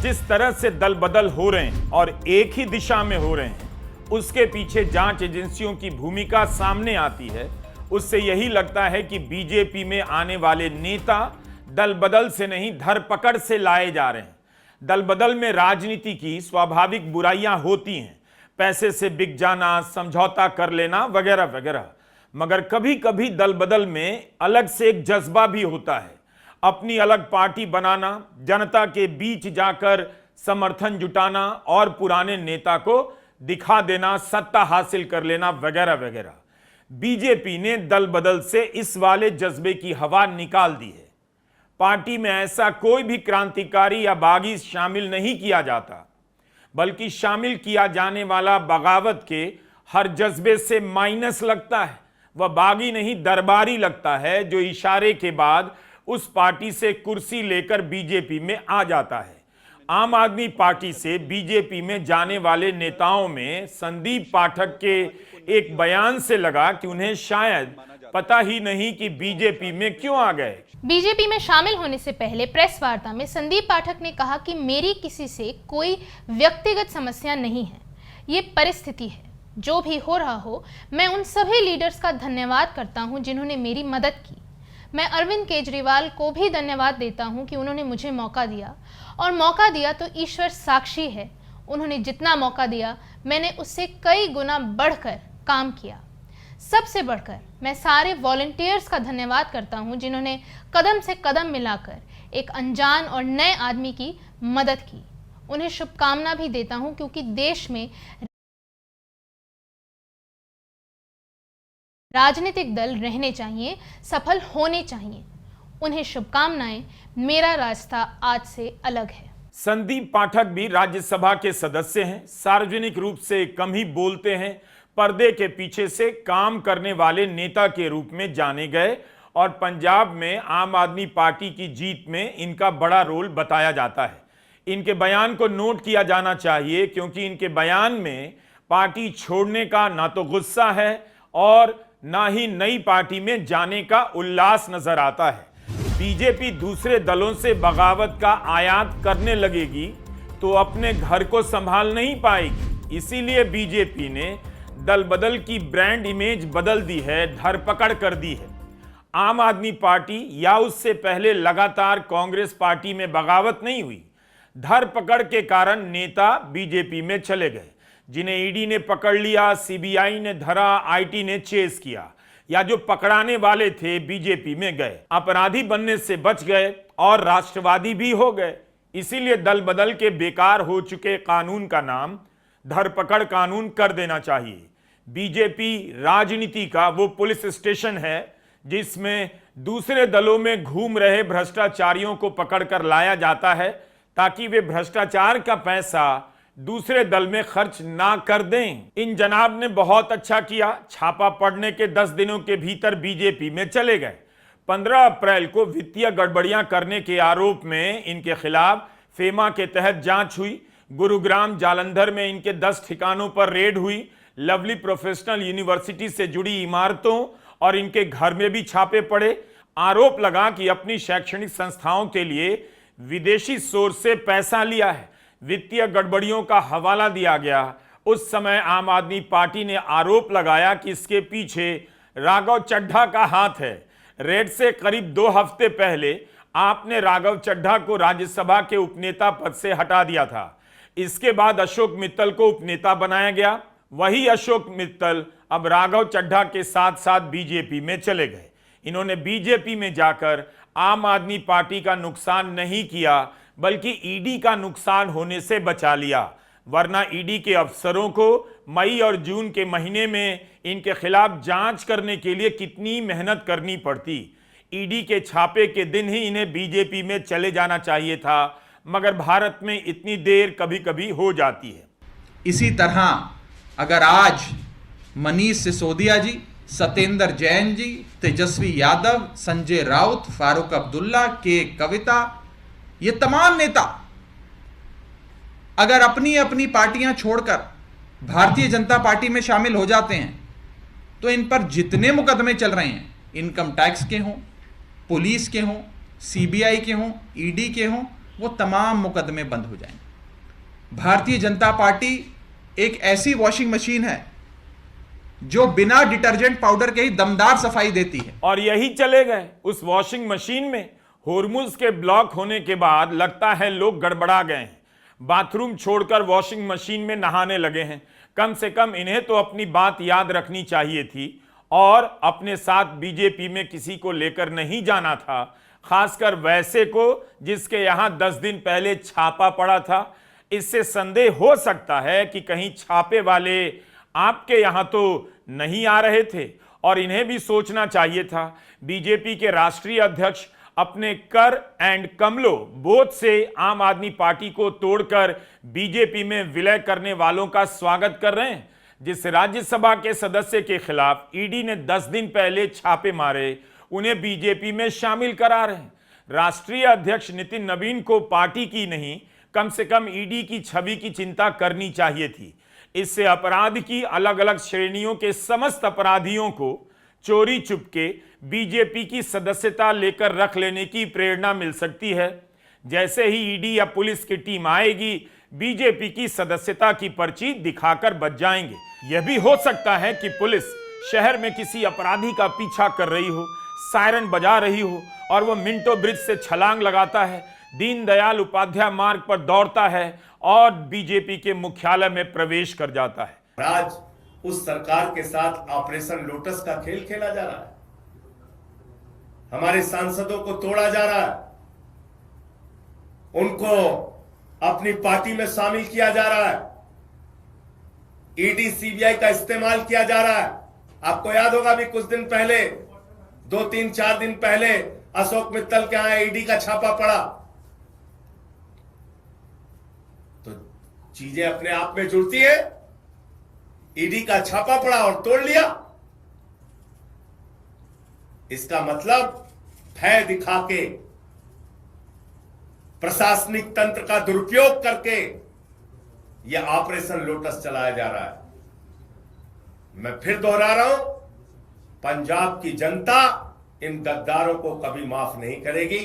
जिस तरह से दल बदल हो रहे हैं और एक ही दिशा में हो रहे हैं, उसके पीछे जांच एजेंसियों की भूमिका सामने आती है। उससे यही लगता है कि बीजेपी में आने वाले नेता दल बदल से नहीं, धरपकड़ से लाए जा रहे हैं। दल बदल में राजनीति की स्वाभाविक बुराइयां होती हैं, पैसे से बिक जाना, समझौता कर लेना वगैरह वगैरह, मगर कभी कभी दल बदल में अलग से एक जज्बा भी होता है। अपनी अलग पार्टी बनाना, जनता के बीच जाकर समर्थन जुटाना और पुराने नेता को दिखा देना, सत्ता हासिल कर लेना वगैरह वगैरह। बीजेपी ने दल बदल से इस वाले जज्बे की हवा निकाल दी है। पार्टी में ऐसा कोई भी क्रांतिकारी या बागी शामिल नहीं किया जाता, बल्कि शामिल किया जाने वाला बगावत के हर जज्बे से माइनस लगता है। वह बागी नहीं, दरबारी लगता है, जो इशारे के बाद उस पार्टी से कुर्सी लेकर बीजेपी में आ जाता है। आम आदमी पार्टी से बीजेपी में जाने वाले नेताओं में संदीप पाठक के एक बयान से लगा कि उन्हें शायद पता ही नहीं कि बीजेपी में क्यों आ गए। बीजेपी में शामिल होने से पहले प्रेस वार्ता में संदीप पाठक ने कहा कि मेरी किसी से कोई व्यक्तिगत समस्या नहीं है, ये परिस्थिति है। जो भी हो रहा हो, मैं उन सभी लीडर्स का धन्यवाद करता हूं जिन्होंने मेरी मदद की। मैं अरविंद केजरीवाल को भी धन्यवाद देता हूं कि उन्होंने मुझे मौका दिया, और मौका दिया तो ईश्वर साक्षी है, उन्होंने जितना मौका दिया मैंने उससे कई गुना बढ़कर काम किया। सबसे बढ़कर मैं सारे वॉलंटियर्स का धन्यवाद करता हूं जिन्होंने कदम से कदम मिलाकर एक अनजान और नए आदमी की मदद की। उन्हें शुभकामना भी देता हूं, क्योंकि देश में राजनीतिक दल रहने चाहिए, सफल होने चाहिए। उन्हें शुभकामनाएं, मेरा रास्ता आज से अलग है। संदीप पाठक भी राज्यसभा के सदस्य हैं, सार्वजनिक रूप से कम ही बोलते हैं, पर्दे के पीछे से काम करने वाले नेता के रूप में जाने गए, और पंजाब में आम आदमी पार्टी की जीत में इनका बड़ा रोल बताया जाता है। इनके बयान को नोट किया जाना चाहिए, क्योंकि इनके बयान में पार्टी छोड़ने का ना तो गुस्सा है और ना ही नई पार्टी में जाने का उल्लास नजर आता है। बीजेपी दूसरे दलों से बगावत का आयात करने लगेगी तो अपने घर को संभाल नहीं पाएगी। इसीलिए बीजेपी ने दल बदल की ब्रांड इमेज बदल दी है, धरपकड़ कर दी है। आम आदमी पार्टी या उससे पहले लगातार कांग्रेस पार्टी में बगावत नहीं हुई। धरपकड़ के कारण नेता बीजेपी में चले गए, जिन्हें ईडी ने पकड़ लिया, सीबीआई ने धरा, आईटी ने चेस किया, या जो पकड़ाने वाले थे बीजेपी में गए, अपराधी बनने से बच गए और राष्ट्रवादी भी हो गए। इसीलिए दल बदल के बेकार हो चुके कानून का नाम धरपकड़ कानून कर देना चाहिए। बीजेपी राजनीति का वो पुलिस स्टेशन है जिसमें दूसरे दलों में घूम रहे भ्रष्टाचारियों को पकड़कर लाया जाता है, ताकि वे भ्रष्टाचार का पैसा दूसरे दल में खर्च ना कर दें। इन जनाब ने बहुत अच्छा किया, छापा पड़ने के 10 दिनों के भीतर बीजेपी में चले गए। 15 अप्रैल को वित्तीय गड़बड़ियां करने के आरोप में इनके खिलाफ फेमा के तहत जांच हुई। गुरुग्राम, जालंधर में इनके 10 ठिकानों पर रेड हुई। लवली प्रोफेशनल यूनिवर्सिटी से जुड़ी इमारतों और इनके घर में भी छापे पड़े। आरोप लगा कि अपनी शैक्षणिक संस्थाओं के लिए विदेशी सोर्स से पैसा लिया है। वित्तीय गड़बड़ियों का हवाला दिया गया। उस समय आम आदमी पार्टी ने आरोप लगाया कि इसके पीछे राघव चड्ढा का हाथ है। रेड से करीब 2 हफ्ते पहले आपने राघव चड्ढा को राज्यसभा के उपनेता पद से हटा दिया था। इसके बाद अशोक मित्तल को उपनेता बनाया गया। वही अशोक मित्तल अब राघव चड्ढा के साथ साथ बीजेपी में चले गए। इन्होंने बीजेपी में जाकर आम आदमी पार्टी का नुकसान नहीं किया, बल्कि ईडी का नुकसान होने से बचा लिया। वरना ईडी के अफसरों को मई और जून के महीने में इनके खिलाफ जांच करने के लिए कितनी मेहनत करनी पड़ती। ईडी के छापे के दिन ही इन्हें बीजेपी में चले जाना चाहिए था, मगर भारत में इतनी देर कभी कभी हो जाती है। इसी तरह अगर आज मनीष सिसोदिया जी, सत्येंद्र जैन जी, तेजस्वी यादव, संजय राउत, फारूक अब्दुल्ला, के कविता, ये तमाम नेता अगर अपनी अपनी पार्टियां छोड़कर भारतीय जनता पार्टी में शामिल हो जाते हैं तो इन पर जितने मुकदमे चल रहे हैं, इनकम टैक्स के हों, पुलिस के हों, सीबीआई के हों, ईडी के हों, वो तमाम मुकदमे बंद हो जाएंगे। भारतीय जनता पार्टी एक ऐसी वॉशिंग मशीन है जो बिना डिटर्जेंट पाउडर के ही दमदार सफाई देती है। और यही चले गए उस वॉशिंग मशीन में। होर्मुज के ब्लॉक होने के बाद लगता है लोग गड़बड़ा गए हैं, बाथरूम छोड़कर वॉशिंग मशीन में नहाने लगे हैं। कम से कम इन्हें तो अपनी बात याद रखनी चाहिए थी और अपने साथ बीजेपी में किसी को लेकर नहीं जाना था, खासकर वैसे को जिसके यहां 10 दिन पहले छापा पड़ा था। इससे संदेह हो सकता है कि कहीं छापे वाले आपके यहां तो नहीं आ रहे थे। और इन्हें भी सोचना चाहिए था। बीजेपी के राष्ट्रीय अध्यक्ष अपने कर एंड कमलो बोध से आम आदमी पार्टी को तोड़कर बीजेपी में विलय करने वालों का स्वागत कर रहे हैं। जिस राज्यसभा के सदस्य के खिलाफ ईडी ने 10 दिन पहले छापे मारे, उन्हें बीजेपी में शामिल करा रहे हैं। राष्ट्रीय अध्यक्ष नितिन नवीन को पार्टी की नहीं, कम से कम ईडी की छवि की चिंता करनी चाहिए थी। इससे अपराध की अलग अलग श्रेणियों के समस्त अपराधियों को चोरी चुपके बीजेपी की सदस्यता लेकर रख लेने की प्रेरणा मिल सकती है। जैसे ही ईडी या पुलिस की टीम आएगी, बीजेपी की सदस्यता की पर्ची दिखाकर बच जाएंगे। यह भी हो सकता है कि पुलिस शहर में किसी अपराधी का पीछा कर रही हो, सायरन बजा रही हो और वह मिंटो ब्रिज से छलांग लगाता है, दीनदयाल उपाध्याय मार्ग पर दौड़ता है और बीजेपी के मुख्यालय में प्रवेश कर जाता है। आज उस सरकार के साथ ऑपरेशन लोटस का खेल खेला जा रहा है। हमारे सांसदों को तोड़ा जा रहा है, उनको अपनी पार्टी में शामिल किया जा रहा है, ईडी सीबीआई का इस्तेमाल किया जा रहा है। आपको याद होगा भी कुछ दिन पहले, 2-3-4 दिन पहले अशोक मित्तल के यहां ईडी का छापा पड़ा। तो चीजें अपने आप में जुड़ती है। ईडी का छापा पड़ा और तोड़ लिया, इसका मतलब भय दिखा के, प्रशासनिक तंत्र का दुरुपयोग करके यह ऑपरेशन लोटस चलाया जा रहा है। मैं फिर दोहरा रहा हूं, पंजाब की जनता इन गद्दारों को कभी माफ नहीं करेगी।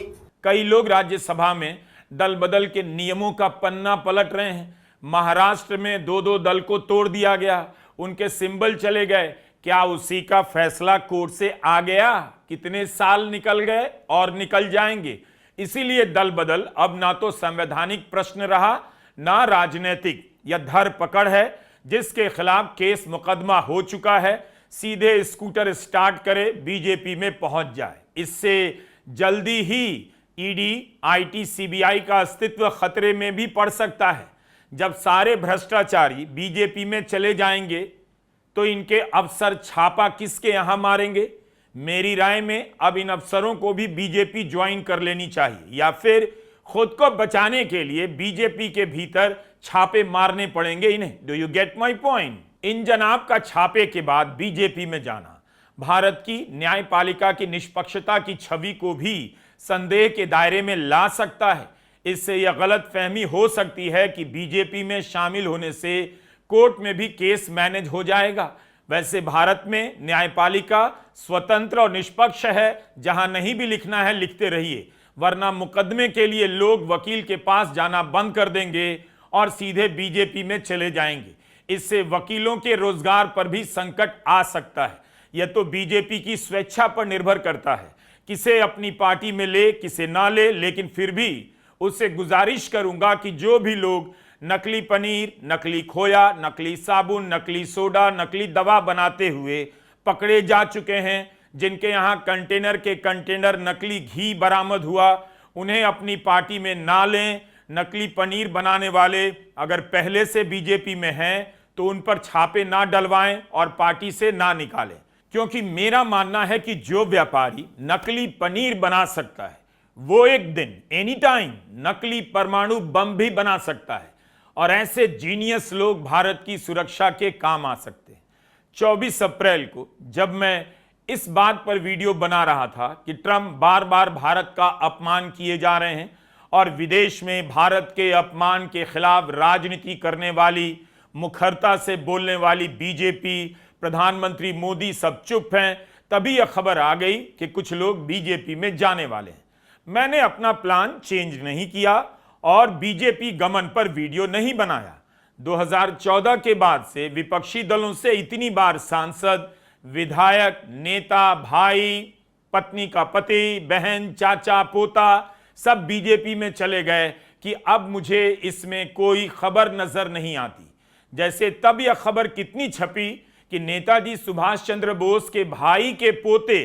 कई लोग राज्यसभा में दल बदल के नियमों का पन्ना पलट रहे हैं। महाराष्ट्र में 2-2 दल को तोड़ दिया गया, उनके सिंबल चले गए। क्या उसी का फैसला कोर्ट से आ गया? कितने साल निकल गए और निकल जाएंगे। इसीलिए दल बदल अब ना तो संवैधानिक प्रश्न रहा, ना राजनीतिक या धर पकड़ है। जिसके खिलाफ केस मुकदमा हो चुका है, सीधे स्कूटर स्टार्ट करे, बीजेपी में पहुंच जाए। इससे जल्दी ही ईडी, आईटी, सीबीआई का अस्तित्व खतरे में भी पड़ सकता है। जब सारे भ्रष्टाचारी बीजेपी में चले जाएंगे तो इनके अफसर छापा किसके यहां मारेंगे? मेरी राय में अब इन अफसरों को भी बीजेपी ज्वाइन कर लेनी चाहिए, या फिर खुद को बचाने के लिए बीजेपी के भीतर छापे मारने पड़ेंगे इन्हें। Do you get my point? इन जनाब का छापे के बाद बीजेपी में जाना भारत की न्यायपालिका की निष्पक्षता की छवि को भी संदेह के दायरे में ला सकता है। इससे यह गलत फहमी हो सकती है कि बीजेपी में शामिल होने से कोर्ट में भी केस मैनेज हो जाएगा। वैसे भारत में न्यायपालिका स्वतंत्र और निष्पक्ष है। जहां नहीं भी लिखना है लिखते रहिए, वरना मुकदमे के लिए लोग वकील के पास जाना बंद कर देंगे और सीधे बीजेपी में चले जाएंगे। इससे वकीलों के रोजगार पर भी संकट आ सकता है। यह तो बीजेपी की स्वेच्छा पर निर्भर करता है, किसे अपनी पार्टी में ले, किसे ना ले। लेकिन फिर भी उससे गुजारिश करूंगा कि जो भी लोग नकली पनीर, नकली खोया, नकली साबुन, नकली सोडा, नकली दवा बनाते हुए पकड़े जा चुके हैं, जिनके यहां कंटेनर के कंटेनर नकली घी बरामद हुआ, उन्हें अपनी पार्टी में ना लें। नकली पनीर बनाने वाले अगर पहले से बीजेपी में हैं तो उन पर छापे ना डलवाएं और पार्टी से ना निकालें। क्योंकि मेरा मानना है कि जो व्यापारी नकली पनीर बना सकता है, वो एक दिन एनी टाइम नकली परमाणु बम भी बना सकता है। और ऐसे जीनियस लोग भारत की सुरक्षा के काम आ सकते हैं। 24 अप्रैल को जब मैं इस बात पर वीडियो बना रहा था कि ट्रंप बार बार भारत का अपमान किए जा रहे हैं और विदेश में भारत के अपमान के खिलाफ राजनीति करने वाली, मुखरता से बोलने वाली बीजेपी, प्रधानमंत्री मोदी सब चुप हैं, तभी यह खबर आ गई कि कुछ लोग बीजेपी में जाने वाले हैं। मैंने अपना प्लान चेंज नहीं किया और बीजेपी गमन पर वीडियो नहीं बनाया। 2014 के बाद से विपक्षी दलों से इतनी बार सांसद, विधायक, नेता, भाई, पत्नी का पति, बहन, चाचा, पोता सब बीजेपी में चले गए कि अब मुझे इसमें कोई खबर नजर नहीं आती। जैसे तब यह खबर कितनी छपी कि नेताजी सुभाष चंद्र बोस के भाई के पोते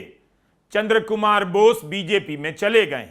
चंद्र कुमार बोस बीजेपी में चले गए।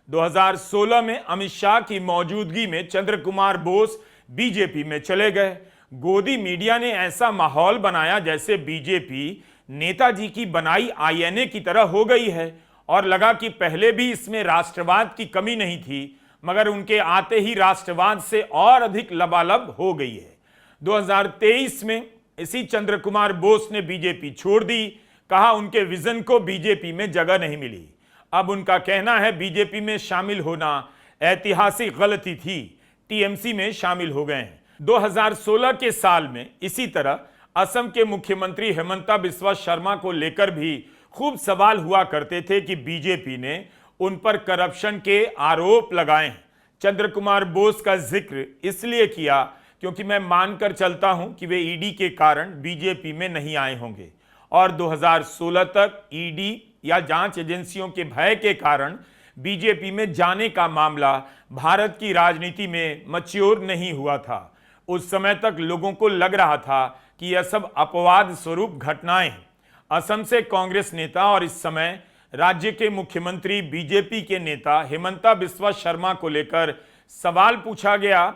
2016 में अमित शाह की मौजूदगी में चंद्र कुमार बोस बीजेपी में चले गए। गोदी मीडिया ने ऐसा माहौल बनाया जैसे बीजेपी नेताजी की बनाई आईएनए की तरह हो गई है, और लगा कि पहले भी इसमें राष्ट्रवाद की कमी नहीं थी, मगर उनके आते ही राष्ट्रवाद से और अधिक लबालब हो गई है। 2023 में इसी चंद्र कुमार बोस ने बीजेपी छोड़ दी। कहा उनके विजन को बीजेपी में जगह नहीं मिली। अब उनका कहना है बीजेपी में शामिल होना ऐतिहासिक गलती थी, टीएमसी में शामिल हो गए हैं। 2016 के साल में इसी तरह असम के मुख्यमंत्री हेमंता बिस्वा शर्मा को लेकर भी खूब सवाल हुआ करते थे कि बीजेपी ने उन पर करप्शन के आरोप लगाए हैं। चंद्र कुमार बोस का जिक्र इसलिए किया क्योंकि मैं मानकर चलता हूं कि वे ईडी के कारण बीजेपी में नहीं आए होंगे, और 2016 तक ईडी या जांच एजेंसियों के भय के कारण बीजेपी में जाने का मामला भारत की राजनीति में मैच्योर नहीं हुआ था। उस समय तक लोगों को लग रहा था कि यह सब अपवाद स्वरूप घटनाएं हैं। असम से कांग्रेस नेता और इस समय राज्य के मुख्यमंत्री बीजेपी के नेता हेमंता बिस्वा शर्मा को लेकर सवाल पूछा गया,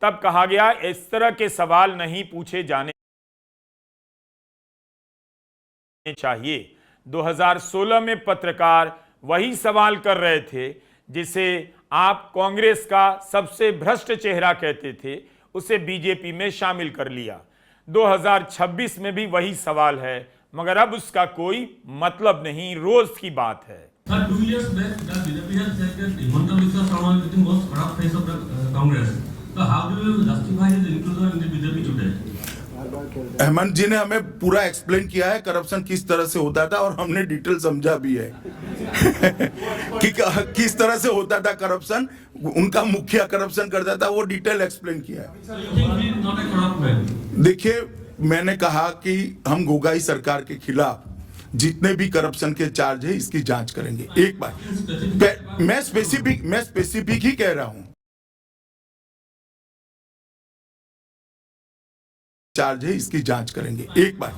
तब कहा गया इस तरह के सवाल नहीं पूछे जाने चाहिए। 2016 में पत्रकार वही सवाल कर रहे थे जिसे आप कांग्रेस का सबसे भ्रष्ट चेहरा कहते थे, उसे बीजेपी में शामिल कर लिया। 2026 में भी वही सवाल है, मगर अब उसका कोई मतलब नहीं, रोज की बात है। हेमंत जी ने हमें पूरा एक्सप्लेन किया है करप्शन किस तरह से होता था, और हमने डिटेल समझा भी है कि किस तरह से होता था करप्शन। उनका मुखिया करप्शन करता था, वो डिटेल एक्सप्लेन किया है। देखिए, मैंने कहा कि हम गोगाई सरकार के खिलाफ जितने भी करप्शन के चार्ज है इसकी जांच करेंगे। एक बार मैं स्पेसिफिक ही कह रहा हूं, चार्ज है इसकी जांच करेंगे। एक बार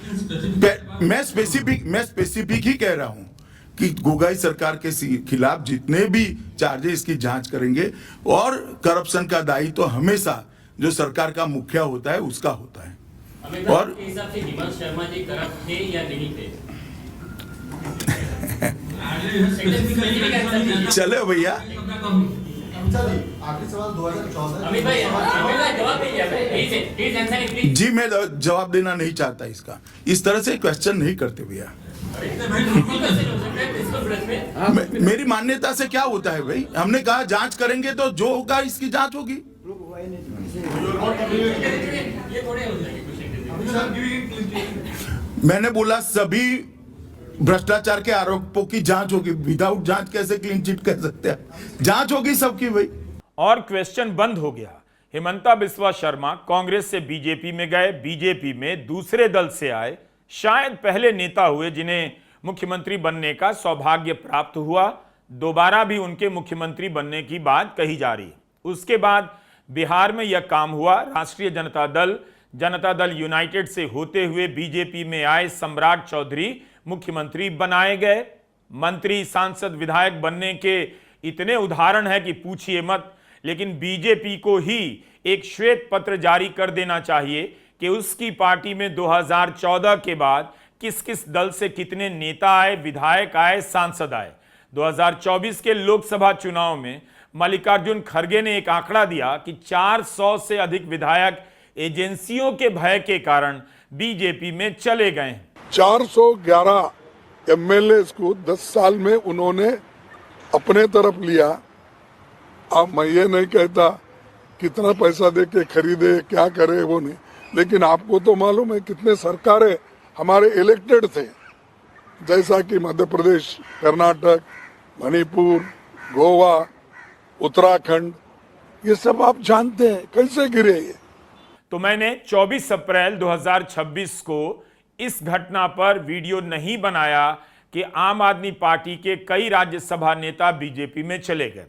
मैं स्पेसिफिक ही कह रहा हूं कि गोगाई सरकार के खिलाफ जितने भी चार्ज है इसकी जांच करेंगे, और करप्शन का दायित्व तो हमेशा जो सरकार का मुखिया होता है उसका होता है। और हिसाब से हिमंत शर्मा जी करप्ट थे या नहीं थे? चले भैया, आखिरी सवाल 2014 अमित भाई जवाब दीजिए। जी मैं जवाब देना नहीं चाहता इसका, इस तरह से क्वेश्चन नहीं करते भैया। मेरी मान्यता से क्या होता है भाई, हमने कहा जांच करेंगे तो जो होगा इसकी जांच होगी। मैंने बोला सभी भ्रष्टाचार के आरोपों की जांच होगी, विदाउट जांच कैसे क्लीन चिट कर सकते हैं, जांच होगी सबकी भाई। और क्वेश्चन बंद हो गया। हेमंता बिस्वा शर्मा कांग्रेस से बीजेपी में गए, बीजेपी में दूसरे दल से आए, शायद पहले नेता हुए जिन्हें मुख्यमंत्री बनने का सौभाग्य प्राप्त हुआ। दोबारा भी उनके मुख्यमंत्री बनने की बात कही जा रही है। उसके बाद बिहार में यह काम हुआ। राष्ट्रीय जनता दल यूनाइटेड से होते हुए बीजेपी में आए सम्राट चौधरी मुख्यमंत्री बनाए गए। मंत्री, सांसद, विधायक बनने के इतने उदाहरण है कि पूछिए मत। लेकिन बीजेपी को ही एक श्वेत पत्र जारी कर देना चाहिए कि उसकी पार्टी में 2014 के बाद किस किस दल से कितने नेता आए, विधायक आए, सांसद आए। 2024 के लोकसभा चुनाव में मल्लिकार्जुन खड़गे ने एक आंकड़ा दिया कि 400 से अधिक विधायक एजेंसियों के भय के कारण बीजेपी में चले गए हैं। 411 एमएलए को 10 साल में उन्होंने अपने तरफ लिया। अब मैं ये नहीं कहता कितना पैसा दे के खरीदे, क्या करे, वो नहीं, लेकिन आपको तो मालूम है कितने सरकारें हमारे इलेक्टेड थे, जैसा कि मध्य प्रदेश, कर्नाटक, मणिपुर, गोवा, उत्तराखंड, ये सब आप जानते हैं कैसे गिरे ये। तो मैंने 24 अप्रैल 2026 को इस घटना पर वीडियो नहीं बनाया कि आम आदमी पार्टी के कई राज्यसभा नेता बीजेपी में चले गए।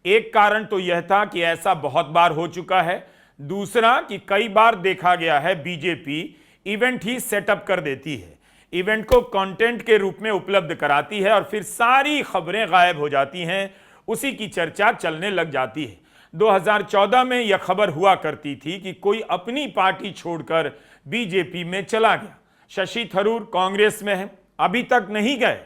एक कारण तो यह था कि ऐसा बहुत बार हो चुका है, दूसरा कि कई बार देखा गया है बीजेपी इवेंट ही सेटअप कर देती है, इवेंट को कंटेंट के रूप में उपलब्ध कराती है और फिर सारी खबरें गायब हो जाती हैं, उसी की चर्चा चलने लग जाती है। 2014 में यह खबर हुआ करती थी कि कोई अपनी पार्टी छोड़कर बीजेपी में चला गया। शशि थरूर कांग्रेस में है, अभी तक नहीं गए,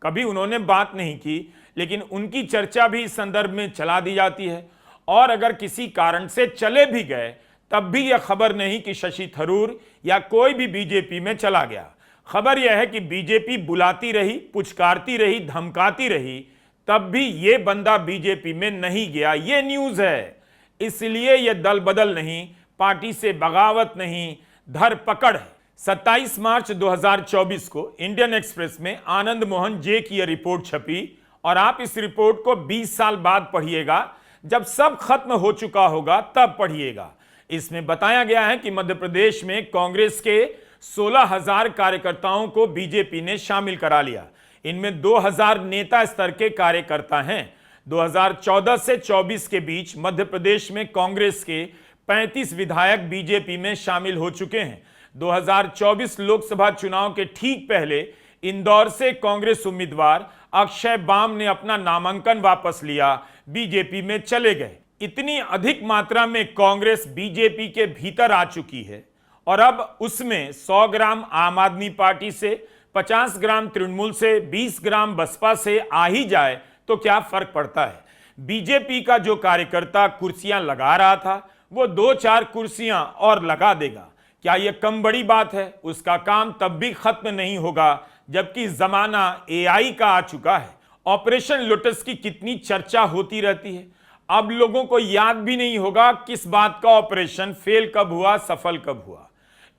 कभी उन्होंने बात नहीं की, लेकिन उनकी चर्चा भी इस संदर्भ में चला दी जाती है। और अगर किसी कारण से चले भी गए तब भी यह खबर नहीं कि शशि थरूर या कोई भी बीजेपी में चला गया। खबर यह है कि बीजेपी बुलाती रही, पुचकारती रही, धमकाती रही, तब भी ये बंदा बीजेपी में नहीं गया। ये न्यूज़ है, इसलिए यह दल बदल नहीं, पार्टी से बगावत नहीं, धरपकड़ है। 27 मार्च 2024 को इंडियन एक्सप्रेस में आनंद मोहन जे की यह रिपोर्ट छपी और आप इस रिपोर्ट को 20 साल बाद पढ़िएगा, जब सब खत्म हो चुका होगा तब पढ़िएगा। इसमें बताया गया है कि मध्य प्रदेश में कांग्रेस के 16,000 कार्यकर्ताओं को बीजेपी ने शामिल करा लिया। इनमें 2,000 नेता स्तर के कार्यकर्ता हैं। 2014 से 24 के बीच मध्य प्रदेश में कांग्रेस के 35 विधायक बीजेपी में शामिल हो चुके हैं। 2024 लोकसभा चुनाव के ठीक पहले इंदौर से कांग्रेस उम्मीदवार अक्षय बाम ने अपना नामांकन वापस लिया, बीजेपी में चले गए। इतनी अधिक मात्रा में कांग्रेस बीजेपी के भीतर आ चुकी है और अब उसमें 100 ग्राम आम आदमी पार्टी से, 50 ग्राम तृणमूल से, 20 ग्राम बसपा से आ ही जाए तो क्या फर्क पड़ता है। बीजेपी का जो कार्यकर्ता कुर्सियां लगा रहा था वो 2-4 कुर्सियां और लगा देगा। क्या यह कम बड़ी बात है? उसका काम तब भी खत्म नहीं होगा जबकि जमाना एआई का आ चुका है। ऑपरेशन लोटस की कितनी चर्चा होती रहती है, अब लोगों को याद भी नहीं होगा किस बात का ऑपरेशन फेल कब हुआ, सफल कब हुआ।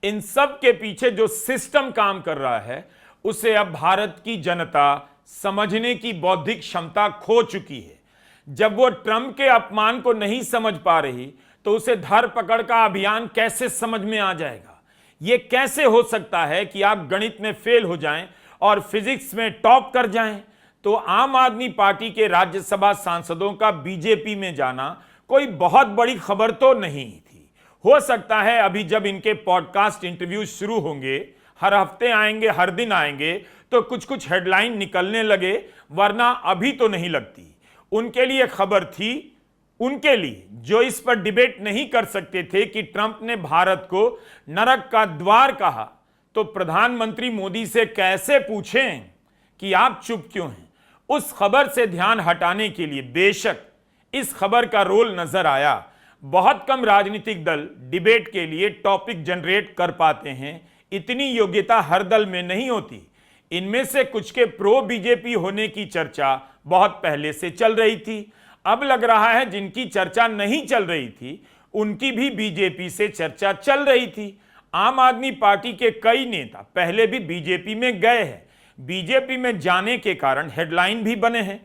इन सब के पीछे जो सिस्टम काम कर रहा है उसे अब भारत की जनता समझने की बौद्धिक क्षमता खो चुकी है। जब वो ट्रंप के अपमान को नहीं समझ पा रही तो उसे धरपकड़ का अभियान कैसे समझ में आ जाएगा। यह कैसे हो सकता है कि आप गणित में फेल हो जाएं और फिजिक्स में टॉप कर जाएं। तो आम आदमी पार्टी के राज्यसभा सांसदों का बीजेपी में जाना कोई बहुत बड़ी खबर तो नहीं थी। हो सकता है अभी जब इनके पॉडकास्ट इंटरव्यू शुरू होंगे, हर हफ्ते आएंगे, हर दिन आएंगे, तो कुछ कुछ हेडलाइन निकलने लगे, वरना अभी तो नहीं लगती। उनके लिए खबर थी, उनके लिए जो इस पर डिबेट नहीं कर सकते थे कि ट्रंप ने भारत को नरक का द्वार कहा, तो प्रधानमंत्री मोदी से कैसे पूछें कि आप चुप क्यों हैं। उस खबर से ध्यान हटाने के लिए बेशक इस खबर का रोल नजर आया। बहुत कम राजनीतिक दल डिबेट के लिए टॉपिक जनरेट कर पाते हैं, इतनी योग्यता हर दल में नहीं होती। इनमें से कुछ के प्रो बीजेपी होने की चर्चा बहुत पहले से चल रही थी। अब लग रहा है जिनकी चर्चा नहीं चल रही थी उनकी भी बीजेपी से चर्चा चल रही थी। आम आदमी पार्टी के कई नेता पहले भी बीजेपी में गए हैं, बीजेपी में जाने के कारण हेडलाइन भी बने हैं।